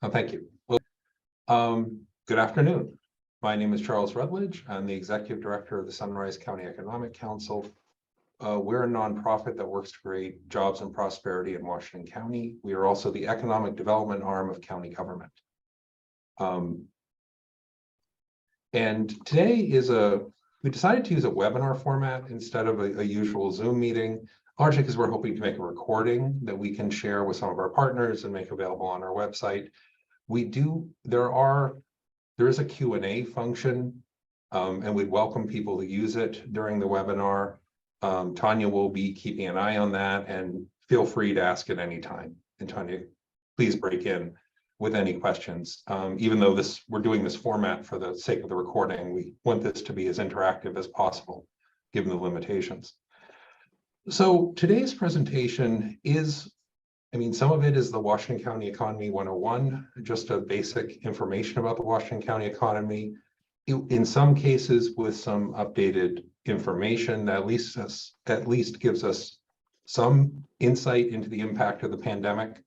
Thank you. Good afternoon. My name is Charles Rutledge. I'm the Executive Director of the Sunrise County Economic Council. We're a nonprofit that works to create jobs and prosperity in Washington County. We are also the economic development arm of county government. And today we decided to use a webinar format instead of a usual Zoom meeting, largely because we're hoping to make a recording that we can share with some of our partners and make available on our website. There is a Q&A function, and we'd welcome people to use it during the webinar. Tanya will be keeping an eye on that, and feel free to ask at any time. And Tanya, please break in with any questions. Even though we're doing this format for the sake of the recording, we want this to be as interactive as possible, given the limitations. So today's presentation is, some of it is the Washington County Economy 101, just a basic information about the Washington County economy. In some cases with some updated information that at least gives us some insight into the impact of the pandemic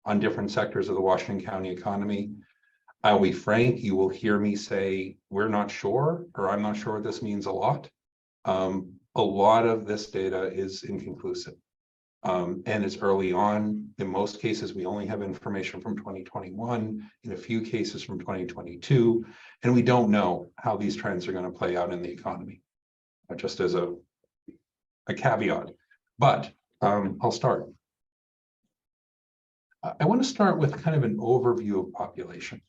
on different sectors of the Washington County economy. I'll be frank, you will hear me say, we're not sure, or I'm not sure this means a lot. A lot of this data is inconclusive. And it's early on. In most cases, we only have information from 2021, in a few cases from 2022, and we don't know how these trends are going to play out in the economy, just as a caveat. But I'll start. I want to start with kind of an overview of population.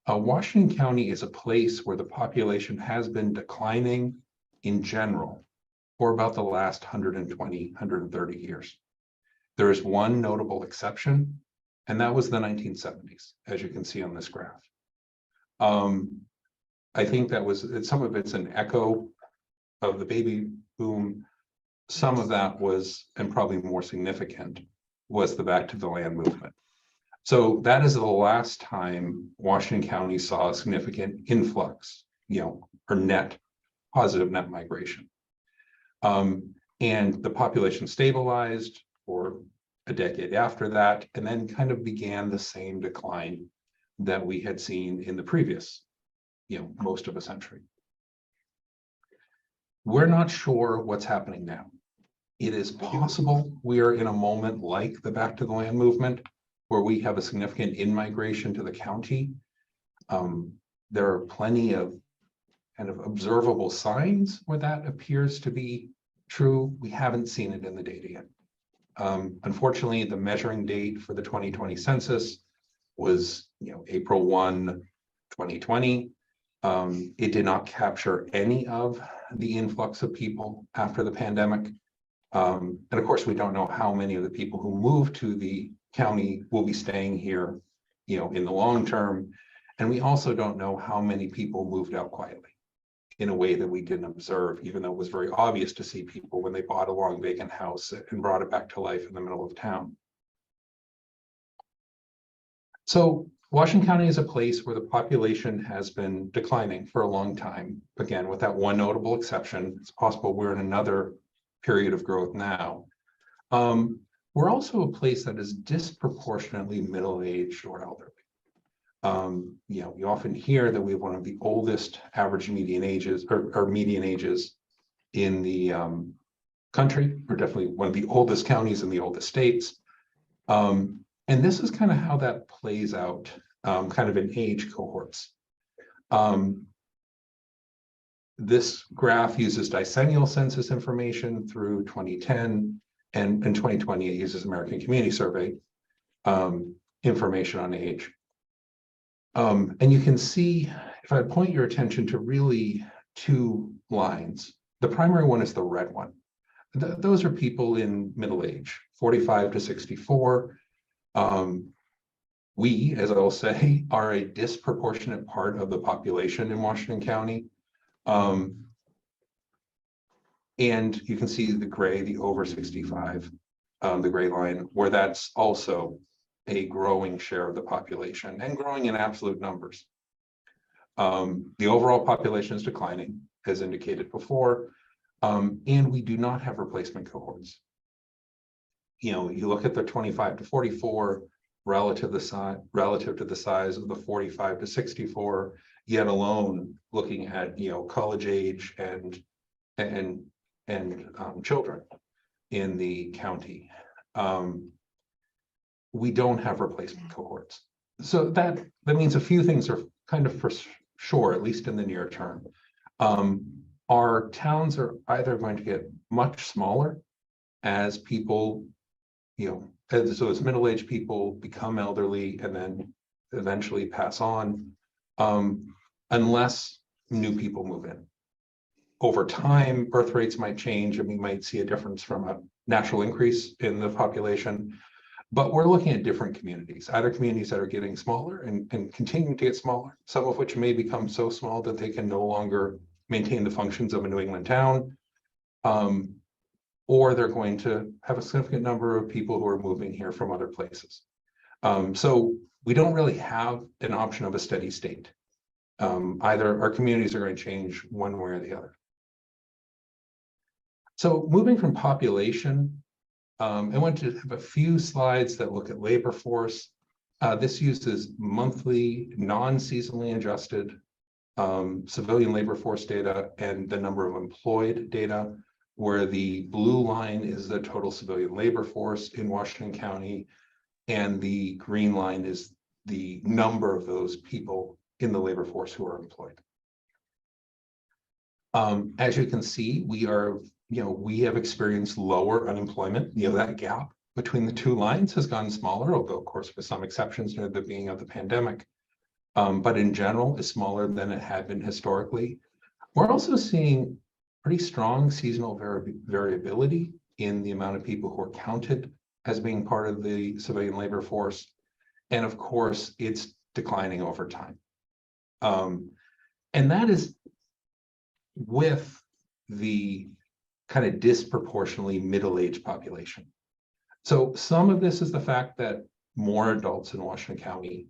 Washington County is a place where the population has been declining in general for about the last 120, 130 years. There is one notable exception, and that was the 1970s, as you can see on this graph. I think some of it's an echo of the baby boom. Some of that was, and probably more significant, was the back to the land movement. So that is the last time Washington County saw a significant influx, or positive net migration. And the population stabilized for a decade after that, and then kind of began the same decline that we had seen in the previous, most of a century. We're not sure what's happening now. It is possible we are in a moment like the back to the land movement, where we have a significant in-migration to the county. There are plenty of kind of observable signs where that appears to be true. We haven't seen it in the data yet. Unfortunately, the measuring date for the 2020 census was, April 1, 2020. It did not capture any of the influx of people after the pandemic. And of course, we don't know how many of the people who moved to the county will be staying here, in the long term. And we also don't know how many people moved out quietly in a way that we didn't observe, even though it was very obvious to see people when they bought a long vacant house and brought it back to life in the middle of town. So Washington County is a place where the population has been declining for a long time. Again, with that one notable exception, it's possible we're in another period of growth now. We're also a place that is disproportionately middle-aged or elderly. You often hear that we have one of the oldest average median ages or median ages in the country, or definitely one of the oldest counties in the oldest states. And this is kind of how that plays out, kind of in age cohorts. This graph uses decennial census information through 2010, and in 2020 it uses American Community Survey information on age. And you can see, if I point your attention to really two lines, the primary one is the red one. Those are people in middle age, 45 to 64. We, as I'll say, are a disproportionate part of the population in Washington County. And you can see the gray, the over 65, the gray line, where that's also a growing share of the population and growing in absolute numbers. The overall population is declining, as indicated before, and we do not have replacement cohorts. You look at the 25 to 44, relative to the size of the 45 to 64, yet alone looking at college age and children in the county. We don't have replacement cohorts. So that means a few things are kind of for sure, at least in the near term. Our towns are either going to get much smaller as people, as middle-aged people become elderly and then eventually pass on, unless new people move in. Over time, birth rates might change and we might see a difference from a natural increase in the population. But we're looking at different communities, either communities that are getting smaller and continuing to get smaller, some of which may become so small that they can no longer maintain the functions of a New England town, or they're going to have a significant number of people who are moving here from other places. So we don't really have an option of a steady state. Either our communities are going to change one way or the other. So moving from population, I want to have a few slides that look at labor force. This uses monthly, non-seasonally adjusted civilian labor force data and the number of employed data, where the blue line is the total civilian labor force in Washington County, and the green line is the number of those people in the labor force who are employed. As you can see, we have experienced lower unemployment. That gap between the two lines has gotten smaller, although of course with some exceptions near the beginning of the pandemic. But in general, is smaller than it had been historically. We're also seeing pretty strong seasonal variability in the amount of people who are counted as being part of the civilian labor force. And of course, it's declining over time. And that is with the kind of disproportionately middle-aged population. So some of this is the fact that more adults in Washington County,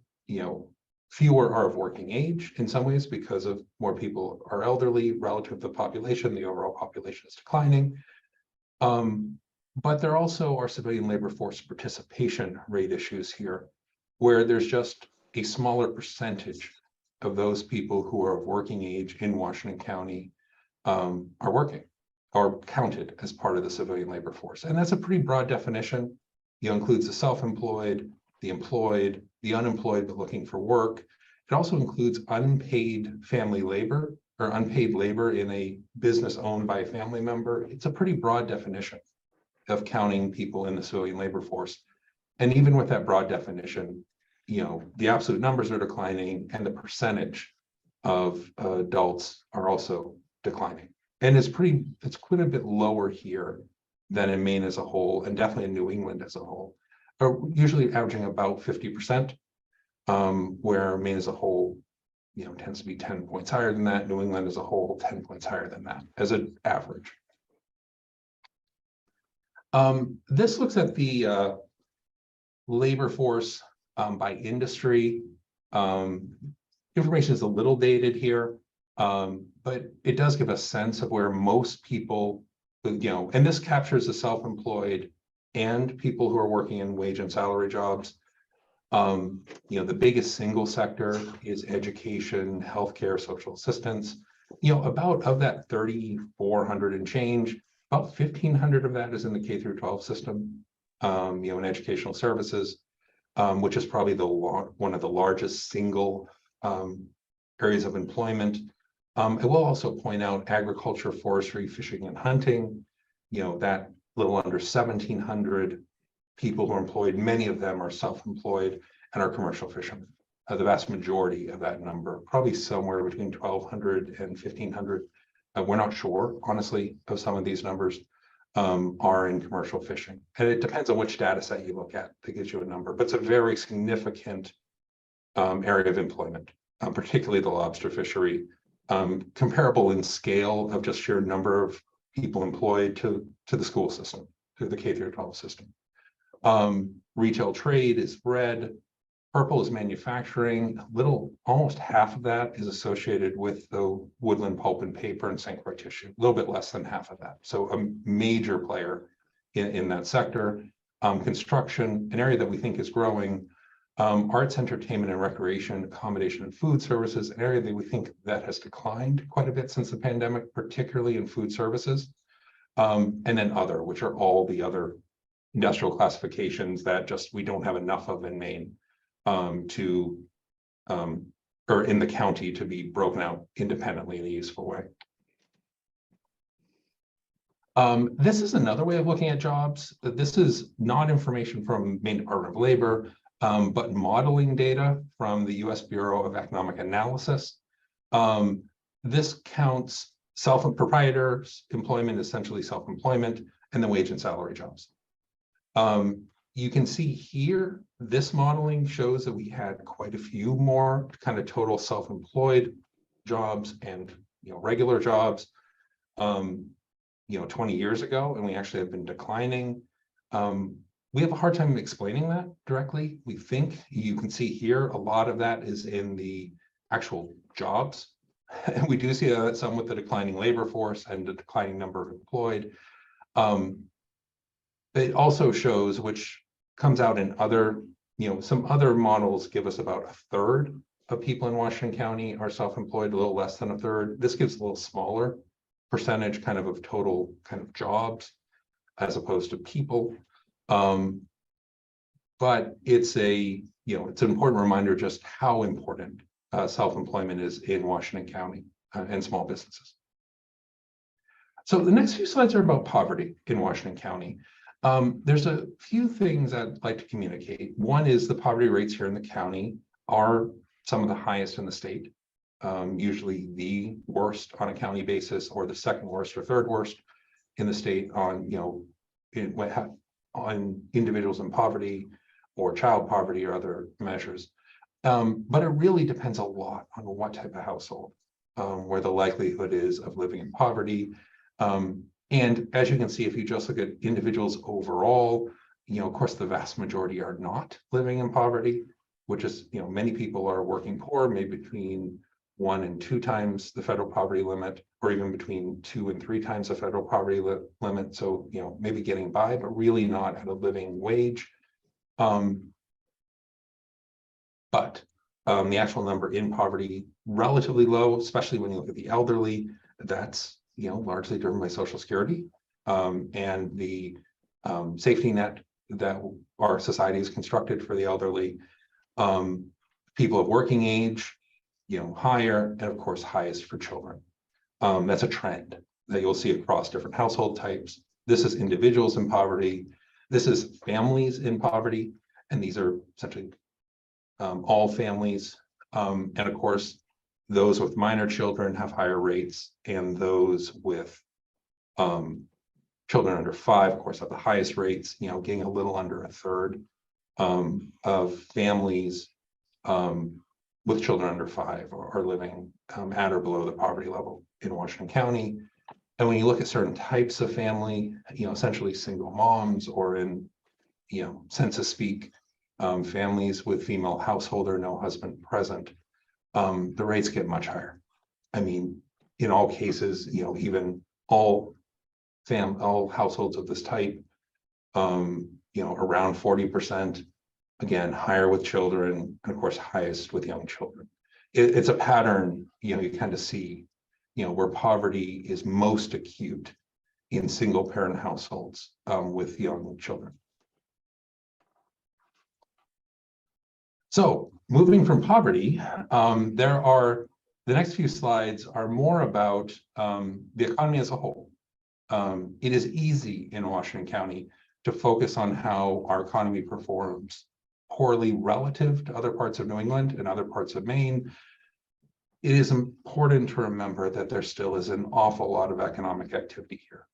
fewer are of working age in some ways because of more people are elderly relative to the population. The overall population is declining. But there also are civilian labor force participation rate issues here, where there's just a smaller percentage of those people who are of working age in Washington County are working or counted as part of the civilian labor force. And that's a pretty broad definition. It includes the self-employed, the employed, the unemployed but looking for work. It also includes unpaid family labor or unpaid labor in a business owned by a family member. It's a pretty broad definition of counting people in the civilian labor force. And even with that broad definition, the absolute numbers are declining and the percentage of adults are also declining. And it's quite a bit lower here than in Maine as a whole, and definitely in New England as a whole. Usually averaging about 50%, where Maine as a whole, tends to be 10 points higher than that. New England as a whole, 10 points higher than that as an average. This looks at the labor force by industry. Information is a little dated here, but it does give a sense of where most people, and this captures the self-employed and people who are working in wage and salary jobs. The biggest single sector is education, healthcare, social assistance. About of that 3,400 and change, about 1,500 of that is in the K through 12 system, in educational services, which is probably one of the largest single areas of employment. I will also point out agriculture, forestry, fishing, and hunting, that little under 1,700 people who are employed. Many of them are self-employed and are commercial fishermen. The vast majority of that number, probably somewhere between 1,200 and 1,500. We're not sure, honestly, of some of these numbers are in commercial fishing. And it depends on which data set you look at that gives you a number, but it's a very significant area of employment, particularly the lobster fishery, comparable in scale of just sheer number of people employed to the school system, to the K through 12 system. Retail trade is red. Purple is manufacturing. Almost half of that is associated with the woodland pulp and paper and St. Croix tissue, a little bit less than half of that. So a major player in that sector. Construction, an area that we think is growing, Arts, entertainment, and recreation, accommodation, and food services, an area that we think that has declined quite a bit since the pandemic, particularly in food services. And then other, which are all the other industrial classifications that just we don't have enough of in Maine or in the county to be broken out independently in a useful way. This is another way of looking at jobs. This is not information from Maine Department of Labor, but modeling data from the U.S. Bureau of Economic Analysis. This counts proprietors, employment, essentially self-employment, and the wage and salary jobs. You can see here, this modeling shows that we had quite a few more kind of total self-employed jobs and regular jobs 20 years ago, and we actually have been declining. We have a hard time explaining that directly. We think you can see here, a lot of that is in the actual jobs. And we do see that some with the declining labor force and the declining number of employed. It also shows, which comes out in other, some other models give us about a third of people in Washington County are self-employed, a little less than a third. This gives a little smaller percentage kind of total kind of jobs as opposed to people. But it's it's an important reminder just how important self-employment is in Washington County and small businesses. So the next few slides are about poverty in Washington County. There's a few things I'd like to communicate. One is the poverty rates here in the county are some of the highest in the state, usually the worst on a county basis, or the second worst or third worst in the state on on individuals in poverty or child poverty or other measures. But it really depends a lot on what type of household, where the likelihood is of living in poverty. And as you can see, if you just look at individuals overall, of course, the vast majority are not living in poverty, which is, many people are working poor, maybe between 1 and 2 times the federal poverty limit, or even between 2 and 3 times the federal poverty limit. So, maybe getting by, but really not at a living wage. But the actual number in poverty, relatively low, especially when you look at the elderly. That's largely driven by Social Security and the safety net that our society has constructed for the elderly. People of working age, higher, and of course highest for children. That's a trend that you'll see across different household types. This is individuals in poverty. This is families in poverty, and these are essentially all families. And of course, those with minor children have higher rates, and those with children under 5, of course, have the highest rates, getting a little under a third of families with children under 5 are living at or below the poverty level in Washington County. And when you look at certain types of family, essentially single moms, or in, census speak, families with female householder, no husband present, the rates get much higher. I mean, in all cases, even all households of this type, around 40%, again, higher with children, and of course, highest with young children. It's a pattern, you kind of see, where poverty is most acute in single parent households with young children. So moving from poverty, the next few slides are more about the economy as a whole. It is easy in Washington County to focus on how our economy performs poorly relative to other parts of New England and other parts of Maine. It is important to remember that there still is an awful lot of economic activity here.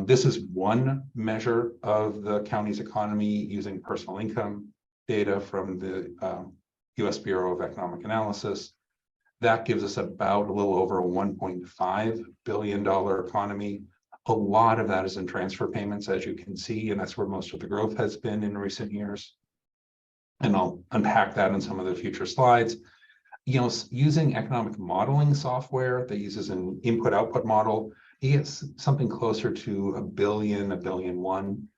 This is one measure of the county's economy using personal income data from the U.S. Bureau of Economic Analysis. That gives us about a little over a $1.5 billion economy. A lot of that is in transfer payments, as you can see, and that's where most of the growth has been in recent years. And I'll unpack that in some of the future slides. Using economic modeling software that uses an input-output model, you get something closer to $1 billion, $1.1 billion.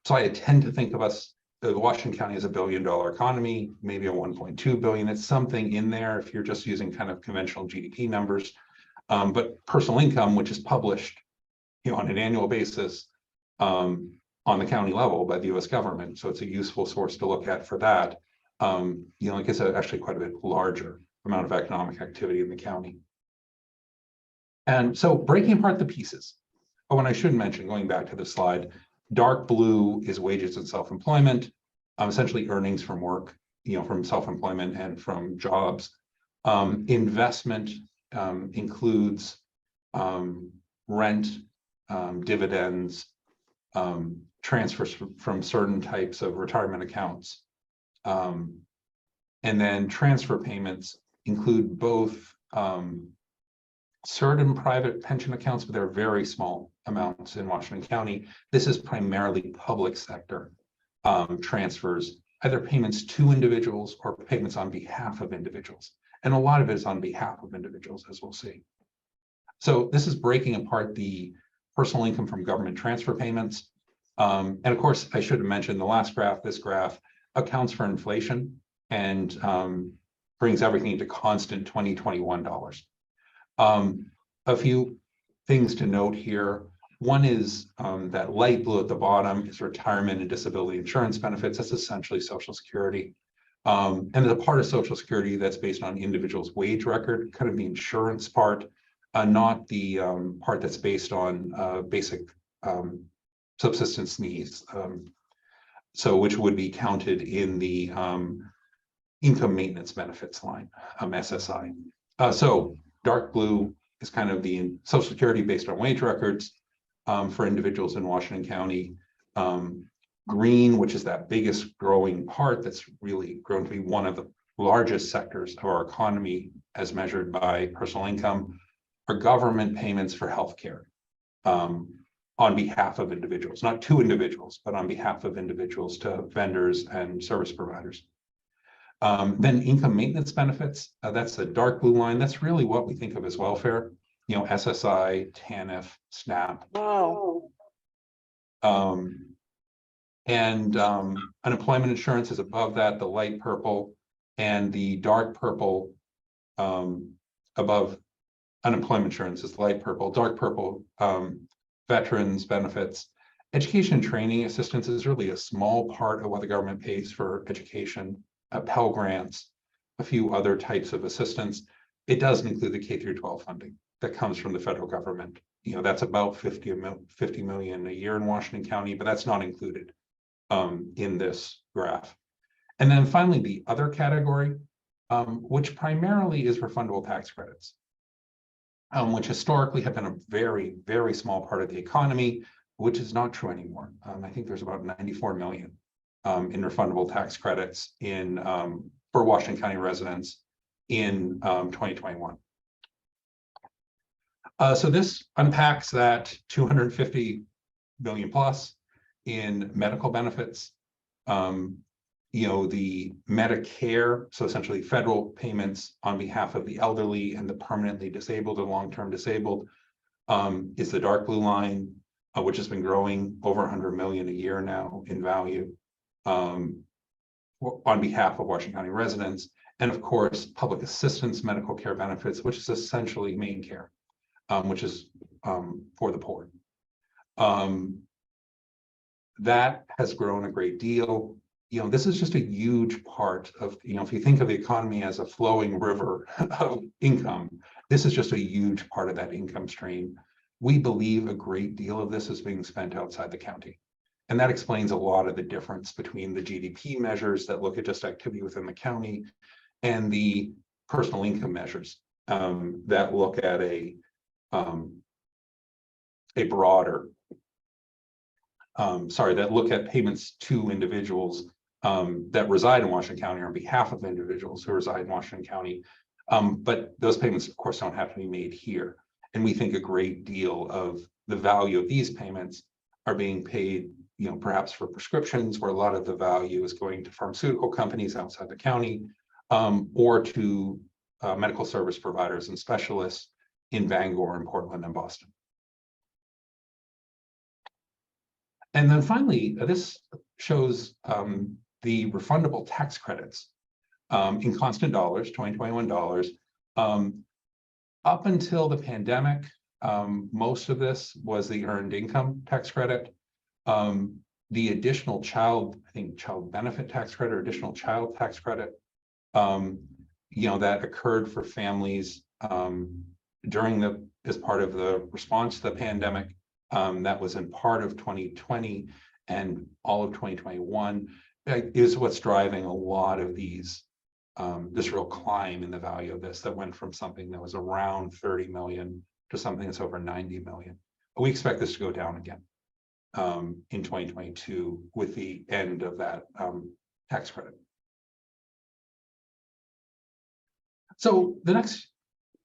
So I tend to think of us Washington County is $1 billion economy, maybe a 1.2 billion. It's something in there if you're just using kind of conventional GDP numbers. But personal income, which is published, on an annual basis on the county level by the U.S. government, so it's a useful source to look at for that. Like it's actually quite a bit larger amount of economic activity in the county. And so breaking apart the pieces. Oh, and I should mention, going back to the slide, dark blue is wages and self-employment, essentially earnings from work, from self-employment and from jobs. Investment includes rent, dividends, transfers from certain types of retirement accounts. And then transfer payments include both certain private pension accounts, but they're very small amounts in Washington County. This is primarily public sector transfers, either payments to individuals or payments on behalf of individuals. And a lot of it is on behalf of individuals, as we'll see. So this is breaking apart the personal income from government transfer payments. And of course, I should have mentioned the last graph, this graph accounts for inflation and brings everything to constant 2021 dollars. A few things to note here. One is that light blue at the bottom is retirement and disability insurance benefits. That's essentially Social Security. And the part of Social Security that's based on individual's wage record, kind of the insurance part, not the part that's based on basic subsistence needs. So which would be counted in the income maintenance benefits line, SSI. So dark blue is kind of the Social Security based on wage records for individuals in Washington County. Green, which is that biggest growing part that's really grown to be one of the largest sectors of our economy as measured by personal income, are government payments for healthcare on behalf of individuals, not to individuals, but on behalf of individuals to vendors and service providers. Then income maintenance benefits, that's the dark blue line. That's really what we think of as welfare, SSI, TANF, SNAP. Wow. And unemployment insurance is above that, the light purple, and the dark purple above unemployment insurance is light purple, dark purple, veterans benefits. Education and training assistance is really a small part of what the government pays for education, Pell Grants, a few other types of assistance. It doesn't include the K-12 funding that comes from the federal government. That's about 50 million a year in Washington County, but that's not included in this graph. And then finally, the other category, which primarily is refundable tax credits, which historically have been a very, very small part of the economy, which is not true anymore. I think there's about 94 million in refundable tax credits for Washington County residents in 2021. So this unpacks that 250 million plus in medical benefits, the Medicare, so essentially federal payments on behalf of the elderly and the permanently disabled and long-term disabled, is the dark blue line, which has been growing over 100 million a year now in value on behalf of Washington County residents. And of course, public assistance medical care benefits, which is essentially main care, which is for the poor. That has grown a great deal. This is just a huge part of, if you think of the economy as a flowing river of income, this is just a huge part of that income stream. We believe a great deal of this is being spent outside the county. And that explains a lot of the difference between the GDP measures that look at just activity within the county and the personal income measures that look at a broader, that look at payments to individuals that reside in Washington County on behalf of individuals who reside in Washington County. But those payments, of course, don't have to be made here. And we think a great deal of the value of these payments are being paid, perhaps for prescriptions, where a lot of the value is going to pharmaceutical companies outside the county, or to medical service providers and specialists in Bangor and Portland and Boston. And then finally, this shows the refundable tax credits in constant dollars, 2021 dollars. Up until the pandemic, most of this was the earned income tax credit. The additional child benefit tax credit or additional child tax credit, that occurred for families as part of the response to the pandemic. That was in part of 2020 and all of 2021 is what's driving a lot of these, this real climb in the value of this that went from something that was around 30 million to something that's over 90 million. We expect this to go down again in 2022 with the end of that tax credit. So the next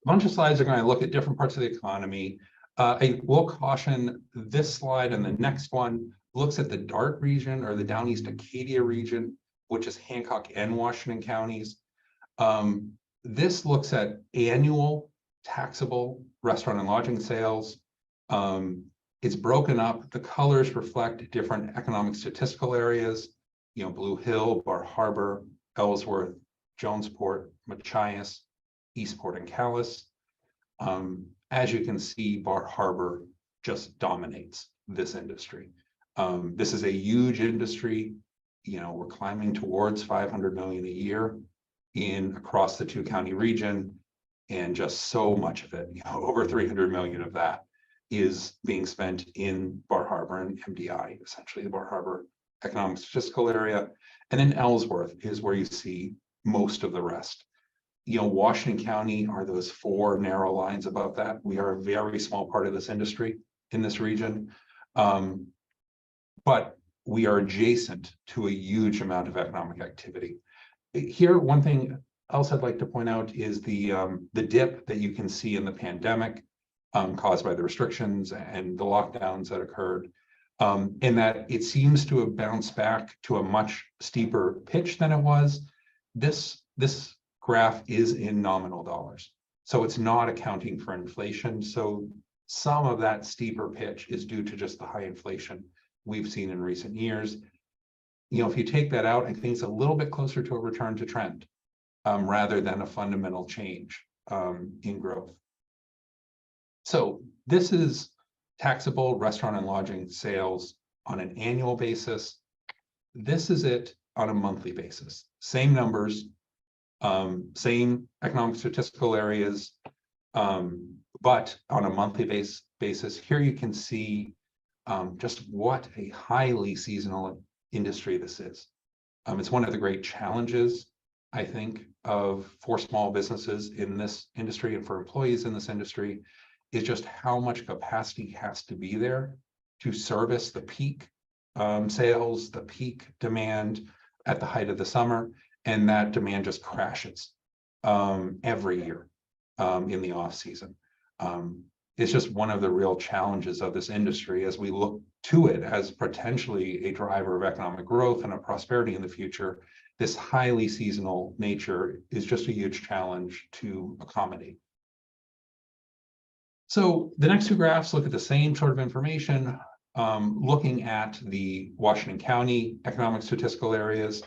bunch of slides are going to look at different parts of the economy. I will caution this slide and the next one looks at the DART region or the Down East Acadia region, which is Hancock and Washington counties. This looks at annual taxable restaurant and lodging sales. It's broken up. The colors reflect different economic statistical areas, Blue Hill, Bar Harbor, Ellsworth, Jonesport, Machias, Eastport, and Calais. As you can see, Bar Harbor just dominates this industry. This is a huge industry. We're climbing towards 500 million a year across the two-county region, and just so much of it, over 300 million of that is being spent in Bar Harbor and MDI, essentially the Bar Harbor Economic Statistical Area. And then Ellsworth is where you see most of the rest. Washington County are those four narrow lines above that. We are a very small part of this industry in this region, but we are adjacent to a huge amount of economic activity. Here, one thing else I'd like to point out is the dip that you can see in the pandemic caused by the restrictions and the lockdowns that occurred, in that it seems to have bounced back to a much steeper pitch than it was. This graph is in nominal dollars, so it's not accounting for inflation. So some of that steeper pitch is due to just the high inflation we've seen in recent years. If you take that out, I think it's a little bit closer to a return to trend rather than a fundamental change in growth. So this is taxable restaurant and lodging sales on an annual basis. This is it on a monthly basis. Same numbers, same economic statistical areas, but on a monthly basis. Here you can see just what a highly seasonal industry this is. It's one of the great challenges, I think, for small businesses in this industry and for employees in this industry, is just how much capacity has to be there to service the peak sales, the peak demand at the height of the summer, and that demand just crashes every year in the off season. It's just one of the real challenges of this industry as we look to it as potentially a driver of economic growth and of prosperity in the future. This highly seasonal nature is just a huge challenge to accommodate. So the next two graphs look at the same sort of information, looking at the Washington County economic statistical areas.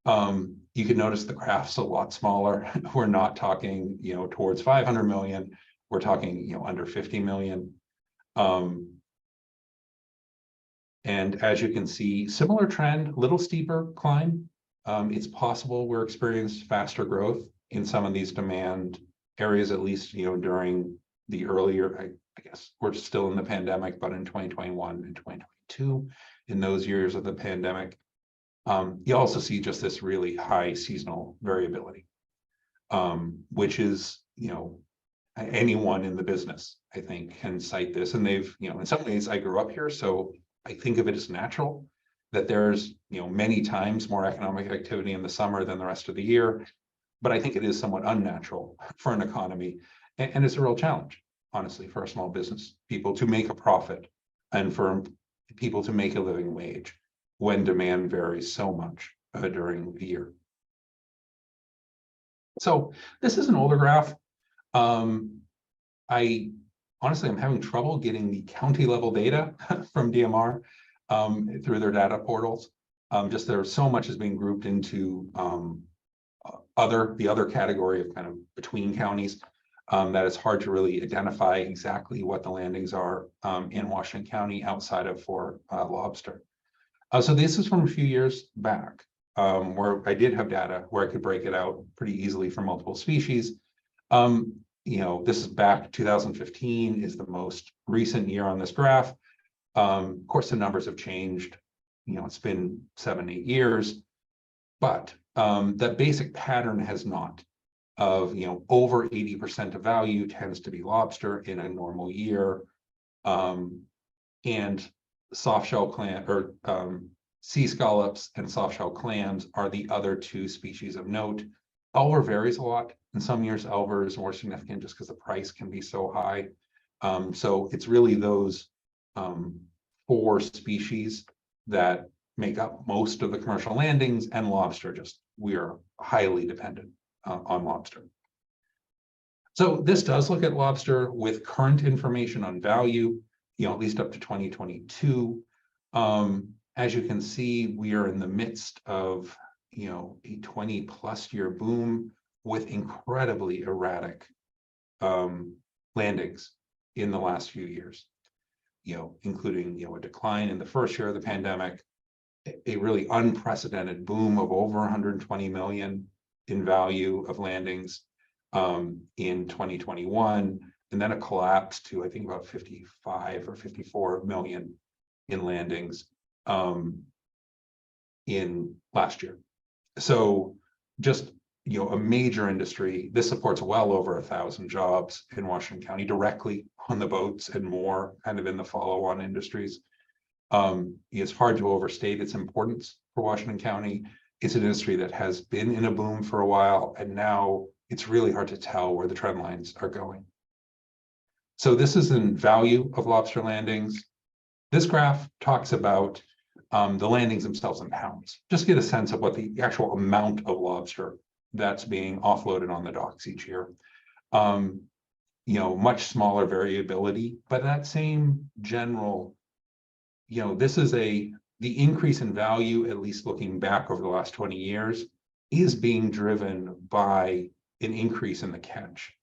You can notice the graph's a lot smaller. We're not talking, towards 500 million. We're talking, under 50 million. And as you can see, similar trend, little steeper climb. It's possible we're experiencing faster growth in some of these demand areas, at least, during the earlier, I guess we're still in the pandemic, but in 2021 and 2022, in those years of the pandemic, you also see just this really high seasonal variability, which is, anyone in the business, I think, can cite this. And they've, in some ways I grew up here, so I think of it as natural that there's, many times more economic activity in the summer than the rest of the year. But I think it is somewhat unnatural for an economy. And it's a real challenge, honestly, for a small business, people to make a profit and for people to make a living wage when demand varies so much during the year. So this is an older graph. I'm having trouble getting the county level data from DMR. through their data portals. Just there's so much is being grouped into the other category of kind of between counties, that it's hard to really identify exactly what the landings are in Washington County outside of for lobster. So this is from a few years back, where I did have data where I could break it out pretty easily for multiple species. This is back 2015 is the most recent year on this graph. Of course, the numbers have changed. It's been 7-8 years, but that basic pattern has not. Of over 80% of value tends to be lobster in a normal year, and soft shell clam or sea scallops and soft shell clams are the other two species of note. Elver varies a lot. In some years, elver is more significant just because the price can be so high. So it's really those 4 species that make up most of the commercial landings, and lobster, we are highly dependent on lobster. So this does look at lobster with current information on value, at least up to 2022. As you can see, we are in the midst of, a 20+ year boom with incredibly erratic landings in the last few years, including, a decline in the first year of the pandemic, a really unprecedented boom of over 120 million in value of landings in 2021, and then a collapse to I think about 55 or 54 million in landings in last year. So just a major industry. This supports well over 1,000 jobs in Washington County directly on the boats and more kind of in the follow-on industries. It's hard to overstate its importance for Washington County. It's an industry that has been in a boom for a while, and now it's really hard to tell where the trend lines are going. So this is in value of lobster landings. This graph talks about the landings themselves in pounds. Just get a sense of what the actual amount of lobster that's being offloaded on the docks each year. Much smaller variability, but that same general, this is the increase in value, at least looking back over the last 20 years, is being driven by an increase in the catch,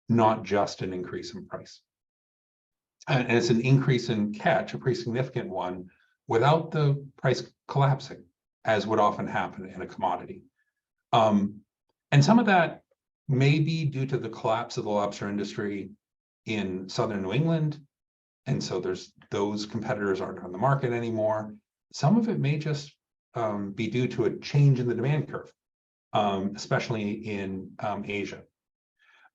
not just an increase in price. And it's an increase in catch, a pretty significant one, without the price collapsing, as would often happen in a commodity. And some of that may be due to the collapse of the lobster industry in southern New England. And so those competitors aren't on the market anymore. Some of it may just be due to a change in the demand curve, especially in Asia.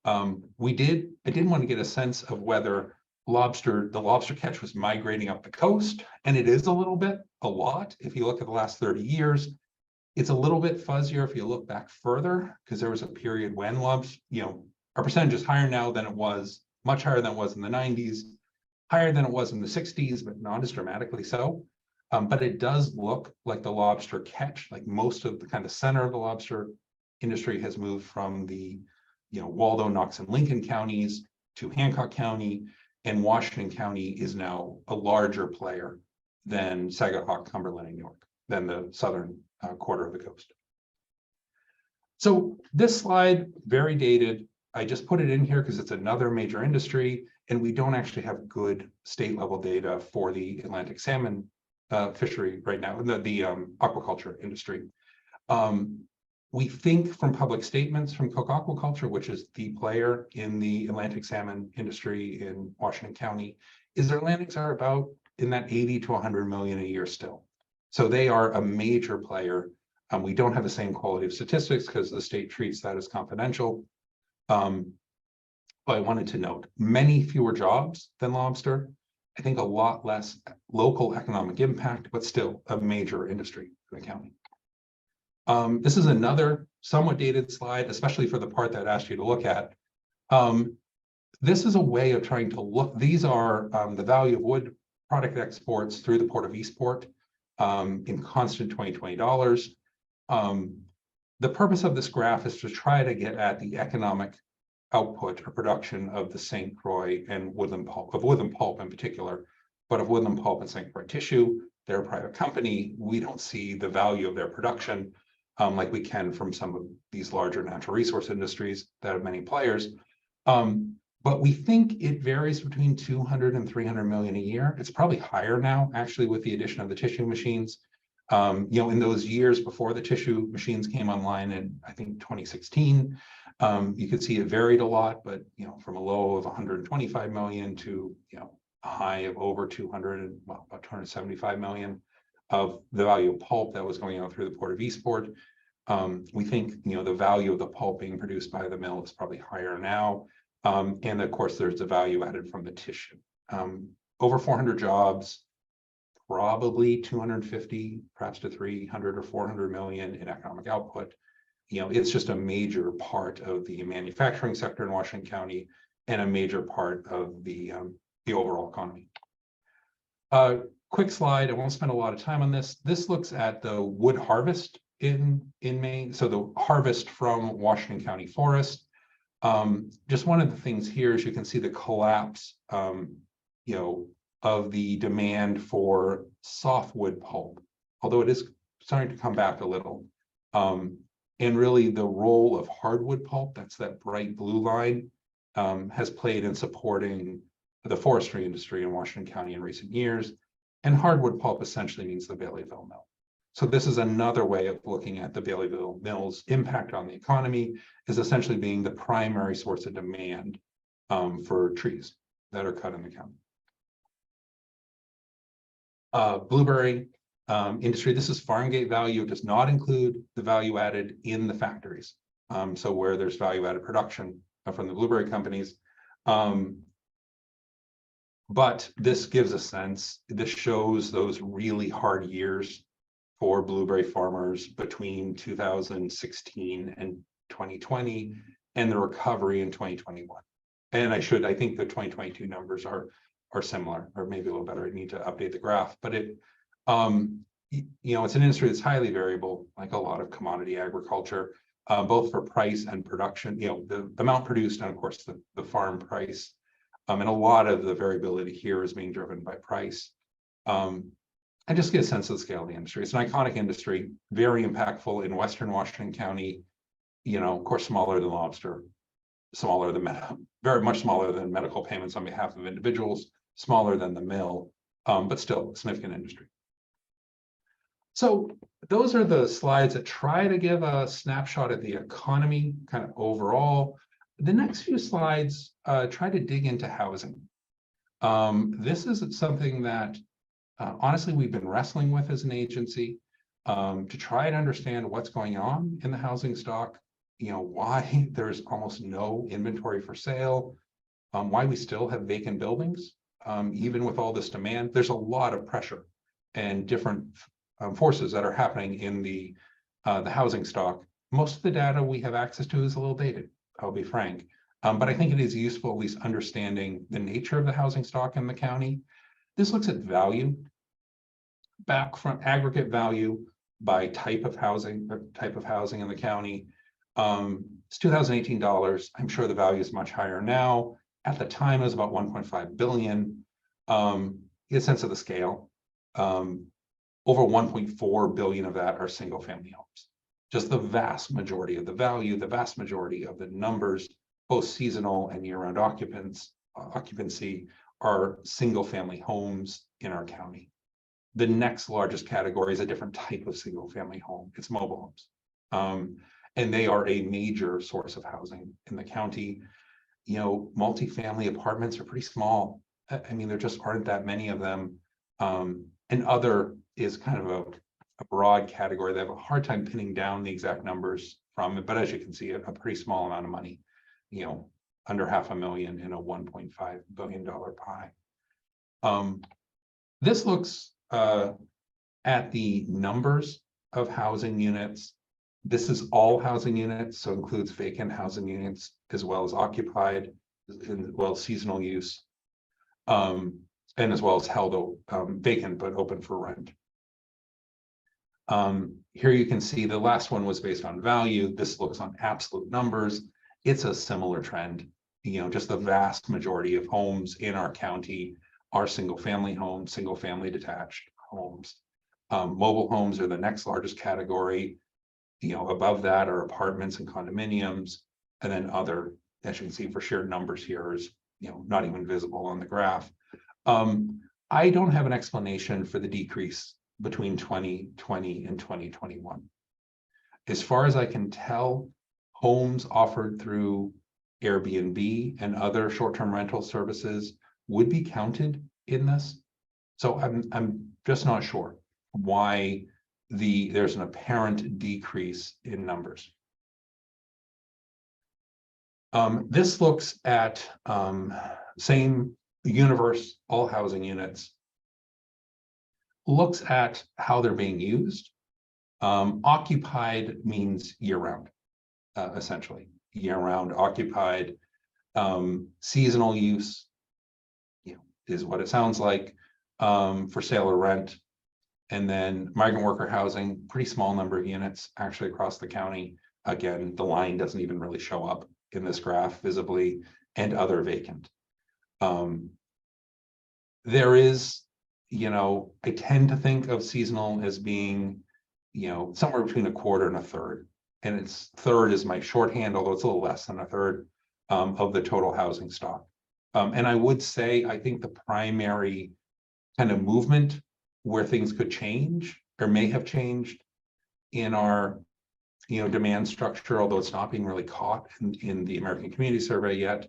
I did want to get a sense of whether the lobster catch was migrating up the coast, and it is a lot. If you look at the last 30 years, it's a little bit fuzzier if you look back further, because there was a period when lobster, our percentage is higher now than it was, much higher than it was in the 90s, higher than it was in the 60s, but not as dramatically so. But it does look like the lobster catch, like most of the kind of center of the lobster industry has moved from the, Waldo, Knox, and Lincoln counties to Hancock County, and Washington County is now a larger player than Saginaw, Cumberland, and York, than the southern quarter of the coast. So this slide, very dated. I just put it in here because it's another major industry, and we don't actually have good state level data for the Atlantic salmon fishery right now, the aquaculture industry. We think from public statements from Cook Aquaculture, which is the player in the Atlantic salmon industry in Washington County, is their landings are about in that 80 to 100 million a year still. So they are a major player. We don't have the same quality of statistics because the state treats that as confidential. But I wanted to note many fewer jobs than lobster. I think a lot less local economic impact, but still a major industry for the county. This is another somewhat dated slide, especially for the part that I asked you to look at. This is a way of trying to look. These are the value of wood product exports through the Port of Eastport in constant 2020 dollars. The purpose of this graph is to try to get at the economic output or production of the St. Croix and woodland pulp, of woodland pulp in particular, but of woodland pulp and St. Croix tissue they're a private company, we don't see the value of their production like we can from some of these larger natural resource industries that have many players. But we think it varies between 200 and 300 million a year. It's probably higher now, actually, with the addition of the tissue machines. In those years before the tissue machines came online in, I think, 2016, you could see it varied a lot, but, from a low of 125 million to, a high of over 200, well, about 275 million of the value of pulp that was going out through the port of Eastport. We think, the value of the pulp being produced by the mill is probably higher now. And of course, there's the value added from the tissue. Over 400 jobs, probably 250, perhaps to 300 or 400 million in economic output. It's just a major part of the manufacturing sector in Washington County and a major part of the overall economy. Quick slide, I won't spend a lot of time on this. This looks at the wood harvest in Maine. So the harvest from Washington County forest. Just one of the things here is you can see the collapse, of the demand for softwood pulp, although it is starting to come back a little. And really the role of hardwood pulp, that's that bright blue line, has played in supporting the forestry industry in Washington County in recent years. And hardwood pulp essentially means the Baileyville mill. So this is another way of looking at the Baileyville mill's impact on the economy, is essentially being the primary source of demand for trees that are cut in the county. Blueberry industry, this is farm gate value. It does not include the value added in the factories. So where there's value added production from the blueberry companies. But this gives a sense, this shows those really hard years for blueberry farmers between 2016 and 2020, and the recovery in 2021. And I think the 2022 numbers are similar, or maybe a little better. I need to update the graph, but it's an industry that's highly variable, like a lot of commodity agriculture, both for price and production, the amount produced, and of course the farm price. And a lot of the variability here is being driven by price. And just get a sense of the scale of the industry. It's an iconic industry, very impactful in Western Washington County, of course, smaller than lobster, smaller than very much smaller than medical payments on behalf of individuals, smaller than the mill, but still a significant industry. So those are the slides that try to give a snapshot of the economy kind of overall. The next few slides try to dig into housing. This is something that honestly we've been wrestling with as an agency to try and understand what's going on in the housing stock, why there's almost no inventory for sale, why we still have vacant buildings, even with all this demand. There's a lot of pressure and different forces that are happening in the housing stock. Most of the data we have access to is a little dated, I'll be frank. But I think it is useful at least understanding the nature of the housing stock in the county. This looks at value, back from aggregate value by type of housing in the county. It's $2018. I'm sure the value is much higher now. At the time, it was about 1.5 billion. Get a sense of the scale. Over 1.4 billion of that are single family homes. Just the vast majority of the value, the vast majority of the numbers, both seasonal and year-round occupancy, are single family homes in our county. The next largest category is a different type of single family home. It's mobile homes. And they are a major source of housing in the county. Multifamily apartments are pretty small. I mean, there just aren't that many of them. And other is kind of a broad category. They have a hard time pinning down the exact numbers from it, but as you can see, a pretty small amount of money, under $500,000 in a $1.5 billion pie. This looks at the numbers of housing units. This is all housing units, so includes vacant housing units as well as occupied, as well as seasonal use, and as well as held vacant but open for rent. Here you can see the last one was based on value. This looks on absolute numbers. It's a similar trend. Just the vast majority of homes in our county are single family homes, single family detached homes. Mobile homes are the next largest category. Above that are apartments and condominiums, and then other, as you can see for sheer numbers here, is not even visible on the graph. I don't have an explanation for the decrease between 2020 and 2021. As far as I can tell, homes offered through Airbnb and other short-term rental services would be counted in this. So I'm just not sure why there's an apparent decrease in numbers. This looks at same universe, all housing units, looks at how they're being used. Occupied means year-round, essentially. Year-round occupied. Seasonal use, is what it sounds like, for sale or rent. And then migrant worker housing, pretty small number of units actually across the county. Again, the line doesn't even really show up in this graph visibly, and other vacant. There is, I tend to think of seasonal as being, somewhere between a quarter and a third. And it's third is my shorthand, although it's a little less than a third of the total housing stock. And I would say, I think the primary kind of movement where things could change or may have changed in our demand structure, although it's not being really caught in the American Community Survey yet,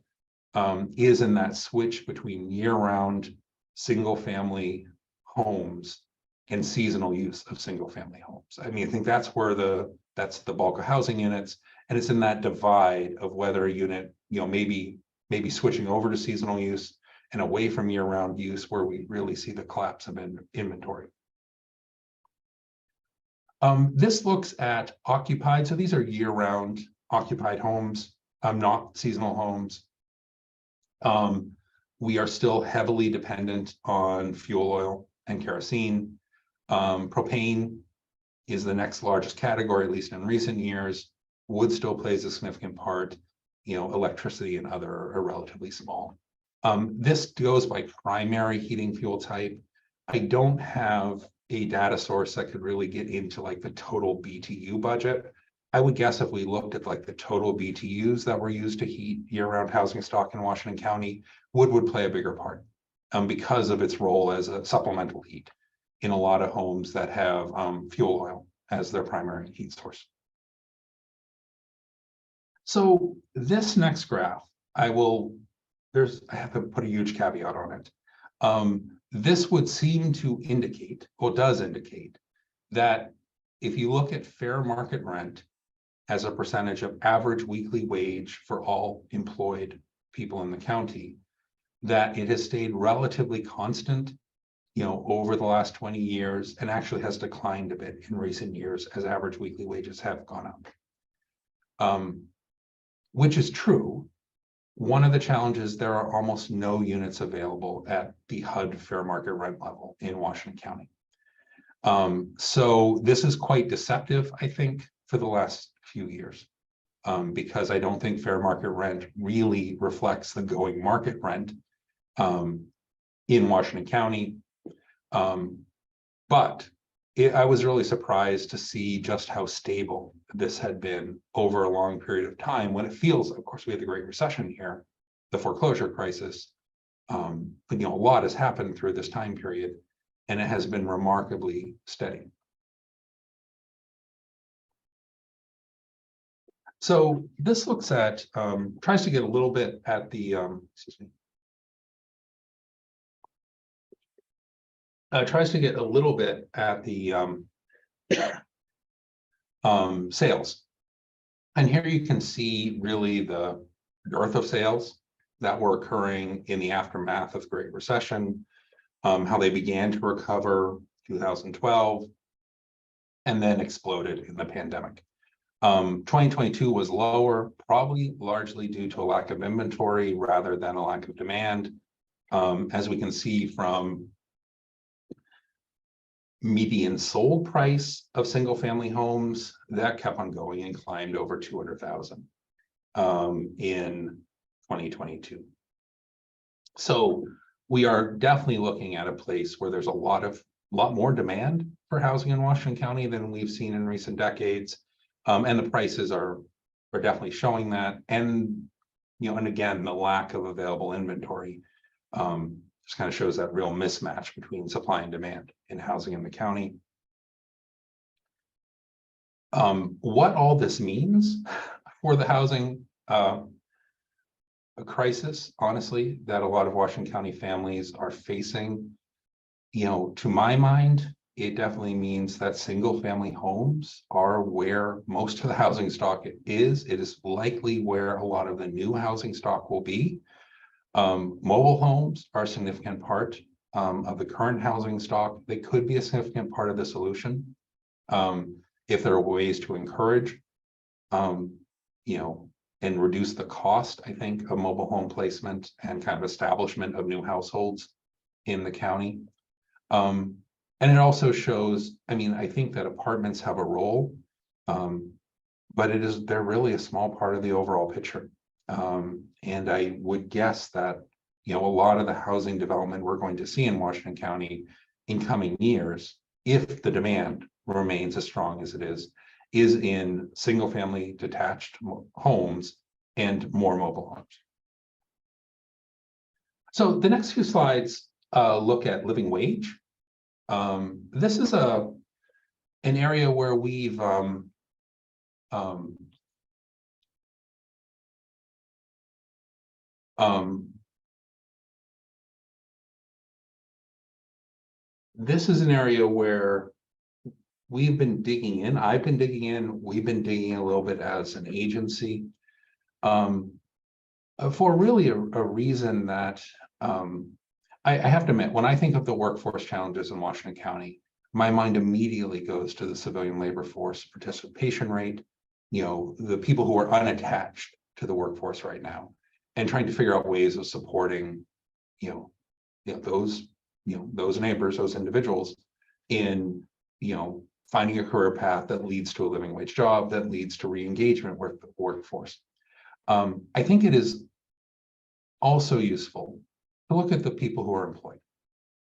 is in that switch between year-round single-family homes and seasonal use of single-family homes. I mean, I think that's where that's the bulk of housing units, and it's in that divide of whether a unit, maybe switching over to seasonal use and away from year-round use, where we really see the collapse of inventory. This looks at occupied. So these are year-round occupied homes, not seasonal homes. We are still heavily dependent on fuel oil and kerosene. Propane is the next largest category, at least in recent years. Wood still plays a significant part. Electricity and other are relatively small. This goes by primary heating fuel type. I don't have a data source that could really get into like the total BTU budget. I would guess if we looked at like the total BTUs that were used to heat year-round housing stock in Washington County, wood would play a bigger part because of its role as a supplemental heat in a lot of homes that have fuel oil as their primary heat source. So this next graph, I have to put a huge caveat on it. This would seem to indicate, or does indicate, that if you look at fair market rent as a percentage of average weekly wage for all employed people in the county, that it has stayed relatively constant, over the last 20 years, and actually has declined a bit in recent years as average weekly wages have gone up. Which is true. One of the challenges, there are almost no units available at the HUD fair market rent level in Washington County. So this is quite deceptive, I think, for the last few years, because I don't think fair market rent really reflects the going market rent in Washington County. But I was really surprised to see just how stable this had been over a long period of time, when it feels, of course, we had the Great Recession here, the foreclosure crisis, but a lot has happened through this time period, and it has been remarkably steady. So this looks at, tries to get a little bit at the, tries to get a little bit at the sales. And here you can see really the dearth of sales that were occurring in the aftermath of the Great Recession, how they began to recover 2012, and then exploded in the pandemic. 2022 was lower, probably largely due to a lack of inventory rather than a lack of demand. As we can see from median sold price of single family homes, that kept on going and climbed over 200,000 in 2022. So we are definitely looking at a place where there's a lot of lot more demand for housing in Washington County than we've seen in recent decades. And the prices are definitely showing that. And, and again, the lack of available inventory just kind of shows that real mismatch between supply and demand in housing in the county. What all this means for the housing crisis, honestly, that a lot of Washington County families are facing, to my mind, it definitely means that single family homes are where most of the housing stock is. It is likely where a lot of the new housing stock will be. Mobile homes are a significant part of the current housing stock. They could be a significant part of the solution if there are ways to encourage, and reduce the cost, I think, of mobile home placement and kind of establishment of new households in the county. And it also shows, I think that apartments have a role, but they're really a small part of the overall picture. And I would guess that, a lot of the housing development we're going to see in Washington County in coming years, if the demand remains as strong as it is in single family detached homes and more mobile homes. So the next few slides look at living wage. This is an area where we've this is an area where we've been digging in. I've been digging in. We've been digging a little bit as an agency for really a reason that I have to admit, when I think of the workforce challenges in Washington County, my mind immediately goes to the civilian labor force participation rate, the people who are unattached to the workforce right now, and trying to figure out ways of supporting, those neighbors, those individuals in, finding a career path that leads to a living wage job, that leads to re-engagement with the workforce. I think it is also useful to look at the people who are employed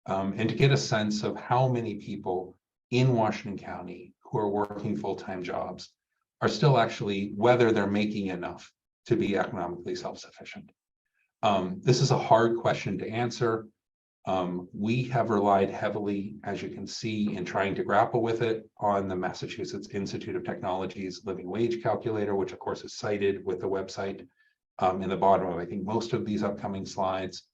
and to get a sense of how many people in Washington County who are working full-time jobs are still actually, whether they're making enough to be economically self-sufficient. This is a hard question to answer. We have relied heavily, as you can see, in trying to grapple with it on the Massachusetts Institute of Technology's living wage calculator, which of course is cited with the website in the bottom of, I think, most of these upcoming slides.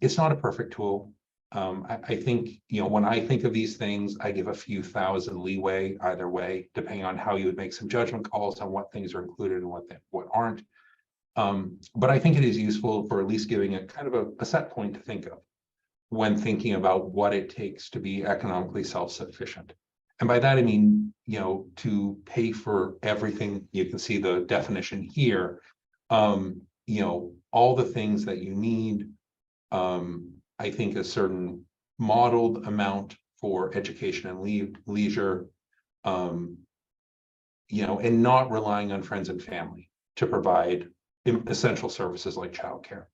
It's not a perfect tool. I think, when I think of these things, I give a few thousand leeway either way, depending on how you would make some judgment calls on what things are included and what aren't. But I think it is useful for at least giving a kind of a set point to think of when thinking about what it takes to be economically self-sufficient. And by that, I mean, to pay for everything. You can see the definition here. All the things that you need. I think a certain modeled amount for education and leisure, and not relying on friends and family to provide essential services like childcare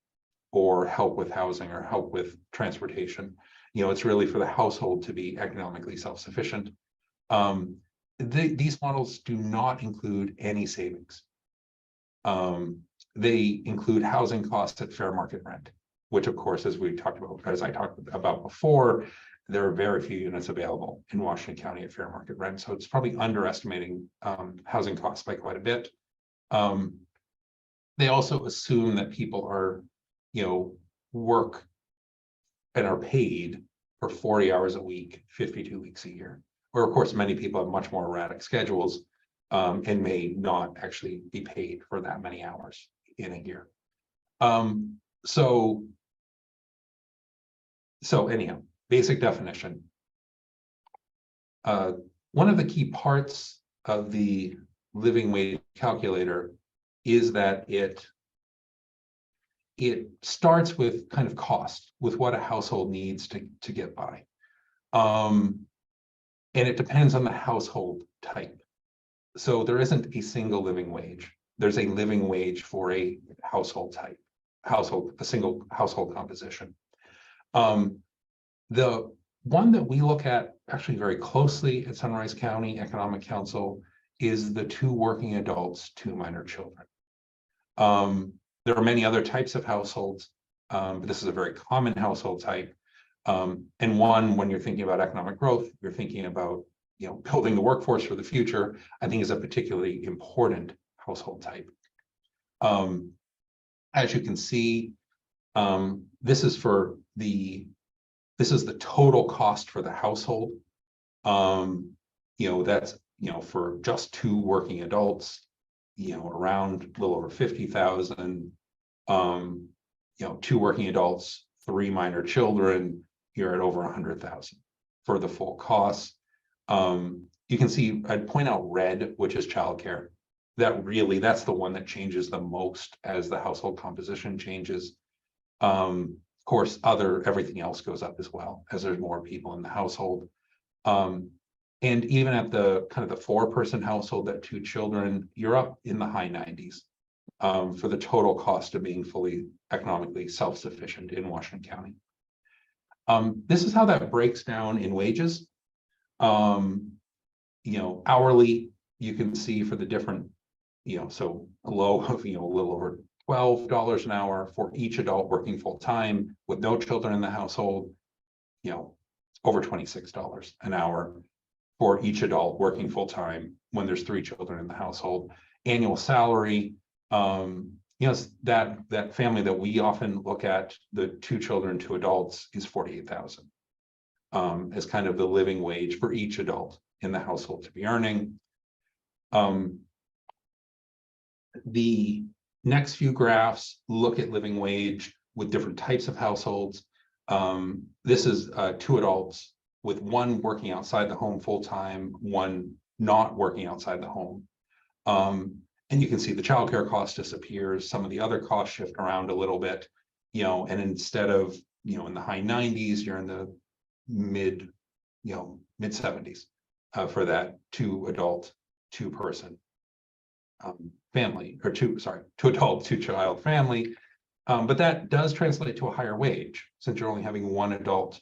or help with housing or help with transportation. It's really for the household to be economically self-sufficient. These models do not include any savings. They include housing costs at fair market rent, which of course, as I talked about before, there are very few units available in Washington County at fair market rent. So it's probably underestimating housing costs by quite a bit. They also assume that people are, work and are paid for 40 hours a week, 52 weeks a year. Or of course, many people have much more erratic schedules and may not actually be paid for that many hours in a year. So anyhow, basic definition. One of the key parts of the living wage calculator is that it starts with kind of cost, with what a household needs to get by. And it depends on the household type. So there isn't a single living wage. There's a living wage for a household type, a single household composition. The One that we look at actually very closely at Sunrise County Economic Council is the 2 working adults, 2 minor children. There are many other types of households, but this is a very common household type. And one, when you're thinking about economic growth, you're thinking about, building the workforce for the future, I think is a particularly important household type. As you can see, this is the total cost for the household. That's, for just 2 working adults, around a little over 50,000. 2 working adults, 3 minor children, you're at over 100,000 for the full cost. You can see, I'd point out red, which is childcare. That's the one that changes the most as the household composition changes. Of course, everything else goes up as well as there's more people in the household. And even at the kind of the 4-person household, that 2 children, you're up in the high 90s for the total cost of being fully economically self-sufficient in Washington County. This is how that breaks down in wages. Hourly, you can see for the different, so a low of, a little over $12 an hour for each adult working full time with no children in the household, over $26 an hour for each adult working full time when there's 3 children in the household. Annual salary, that family that we often look at, the 2 children, 2 adults, is $48,000 as kind of the living wage for each adult in the household to be earning. The next few graphs look at living wage with different types of households. This is 2 adults with 1 working outside the home full-time, 1 not working outside the home. And you can see the childcare cost disappears. Some of the other costs shift around a little bit, and instead of, in the high 90s, you're in the mid 70s for that 2 adult, 2 person family, or 2 adult, 2 child family. But that does translate to a higher wage since you're only having 1 adult